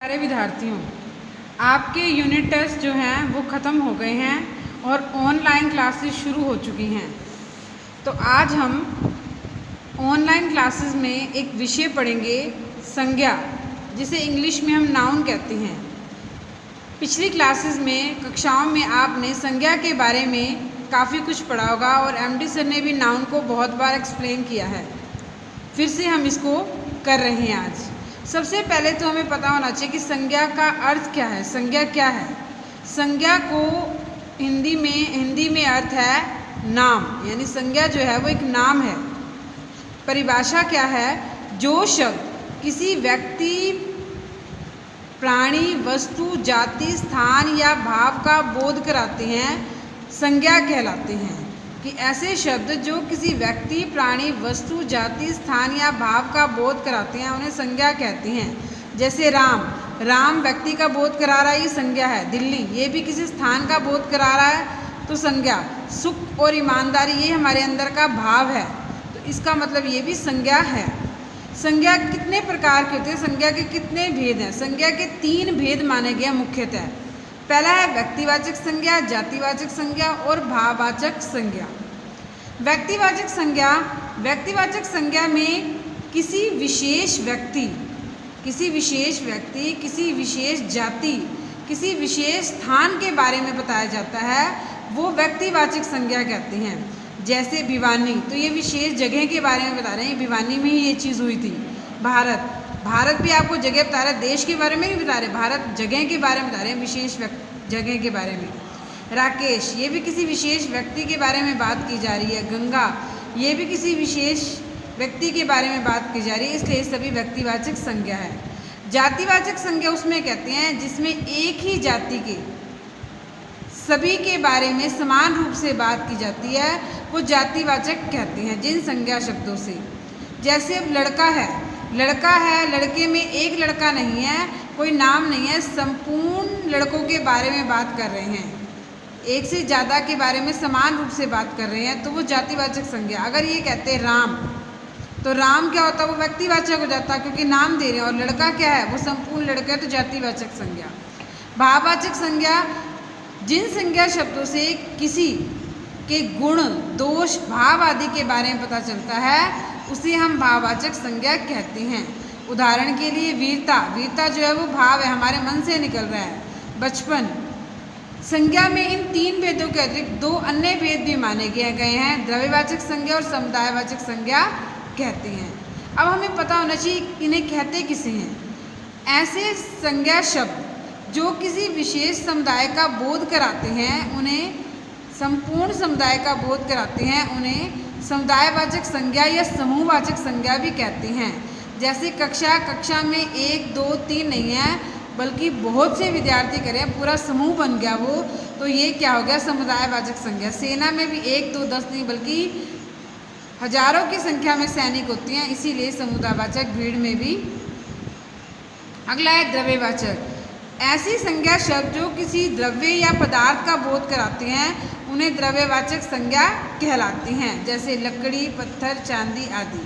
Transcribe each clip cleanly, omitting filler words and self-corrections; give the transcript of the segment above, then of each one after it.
सारे विद्यार्थियों, आपके यूनिट टेस्ट जो हैं वो ख़त्म हो गए हैं और ऑनलाइन क्लासेस शुरू हो चुकी हैं। तो आज हम ऑनलाइन क्लासेस में एक विषय पढ़ेंगे, संज्ञा, जिसे इंग्लिश में हम नाउन कहते हैं। पिछली क्लासेस में, कक्षाओं में आपने संज्ञा के बारे में काफ़ी कुछ पढ़ा होगा और एमडी सर ने भी नाउन को बहुत बार एक्सप्लेन किया है। फिर से हम इसको कर रहे हैं आज। सबसे पहले तो हमें पता होना चाहिए कि संज्ञा का अर्थ क्या है। संज्ञा क्या है? संज्ञा को हिंदी में अर्थ है नाम, यानी संज्ञा जो है वो एक नाम है। परिभाषा क्या है? जो शब्द किसी व्यक्ति, प्राणी, वस्तु, जाति, स्थान या भाव का बोध कराते हैं, संज्ञा कहलाते हैं। कि ऐसे शब्द जो किसी व्यक्ति, प्राणी, वस्तु, जाति, स्थान या भाव का बोध कराते हैं, उन्हें संज्ञा कहते हैं। जैसे राम व्यक्ति का बोध करा रहा है, ये संज्ञा है। दिल्ली, ये भी किसी स्थान का बोध करा रहा है, तो संज्ञा। सुख और ईमानदारी, ये हमारे अंदर का भाव है, तो इसका मतलब ये भी संज्ञा है। संज्ञा कितने प्रकार के होते हैं? संज्ञा के कितने भेद हैं? संज्ञा के 3 भेद माने गए मुख्यतः। पहला है व्यक्तिवाचक संज्ञा, जातिवाचक संज्ञा और भाववाचक संज्ञा। व्यक्तिवाचक संज्ञा में किसी विशेष व्यक्ति, किसी विशेष जाति, किसी विशेष स्थान के बारे में बताया जाता है, वो व्यक्तिवाचक संज्ञा कहते हैं। जैसे भिवानी, तो ये विशेष जगह के बारे में बता रहे हैं, भिवानी में ही ये चीज़ हुई थी। भारत भी आपको जगह बता रहे हैं, देश के बारे में नहीं बता रहे, भारत जगह के बारे में बता रहे हैं, विशेष जगह के बारे में। राकेश, ये भी किसी विशेष व्यक्ति के बारे में बात की जा रही है। गंगा, ये भी किसी विशेष व्यक्ति के बारे में बात की जा रही है, इसलिए सभी व्यक्तिवाचक संज्ञा है। जातिवाचक संज्ञा उसमें कहते हैं जिसमें एक ही जाति के सभी के बारे में समान रूप से बात की जाती है, वो जातिवाचक कहते हैं जिन संज्ञा शब्दों से। जैसे अब लड़का है, लड़के में एक लड़का नहीं है, कोई नाम नहीं है, संपूर्ण लड़कों के बारे में बात कर रहे हैं, एक से ज़्यादा के बारे में समान रूप से बात कर रहे हैं, तो वो जातिवाचक संज्ञा। अगर ये कहते हैं राम, तो राम क्या होता है? वो व्यक्तिवाचक हो जाता है, क्योंकि नाम दे रहे हैं। और लड़का क्या है? वो संपूर्ण लड़का है, तो जातिवाचक संज्ञा। भाववाचक संज्ञा, जिन संज्ञा शब्दों से किसी के गुण, दोष, भाव आदि के बारे में पता चलता है, उसे हम भाववाचक संज्ञा कहते हैं। उदाहरण के लिए वीरता जो है वो भाव है, हमारे मन से निकल रहा है। बचपन। संज्ञा में इन 3 भेदों के अतिरिक्त 2 अन्य भेद भी माने गए हैं, द्रव्यवाचक संज्ञा और समुदायवाचक संज्ञा कहते हैं। अब हमें पता होना चाहिए इन्हें कहते किसे हैं। ऐसे संज्ञा शब्द जो किसी विशेष समुदाय का बोध कराते हैं, उन्हें संपूर्ण समुदाय का बोध कराते हैं, उन्हें समुदायवाचक संज्ञा या समूहवाचक संज्ञा भी कहते हैं। जैसे कक्षा में 1, 2, 3 नहीं है, बल्कि बहुत से विद्यार्थी करें, पूरा समूह बन गया वो, तो ये क्या हो गया? समुदायवाचक संज्ञा। सेना में भी 1, 2, 10 नहीं, बल्कि हजारों की संख्या में सैनिक होती हैं, इसीलिए समुदायवाचक भीड़ में भी। अगला है द्रव्यवाचक। ऐसी संज्ञा शब्द जो किसी द्रव्य या पदार्थ का बोध कराते हैं, उन्हें द्रव्यवाचक संज्ञा कहलाती हैं। जैसे लकड़ी, पत्थर, चांदी आदि।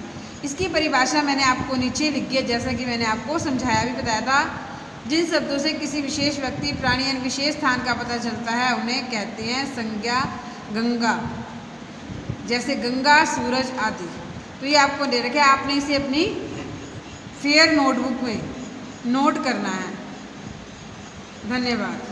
इसकी परिभाषा मैंने आपको नीचे लिखी है, जैसा कि मैंने आपको समझाया भी, बताया था। जिन शब्दों से किसी विशेष व्यक्ति, प्राणी या विशेष स्थान का पता चलता है, उन्हें कहते हैं संज्ञा। गंगा, जैसे गंगा, सूरज आदि। तो ये आपको दे रखा है, आपने इसे अपनी फेयर नोटबुक में नोट करना है। धन्यवाद।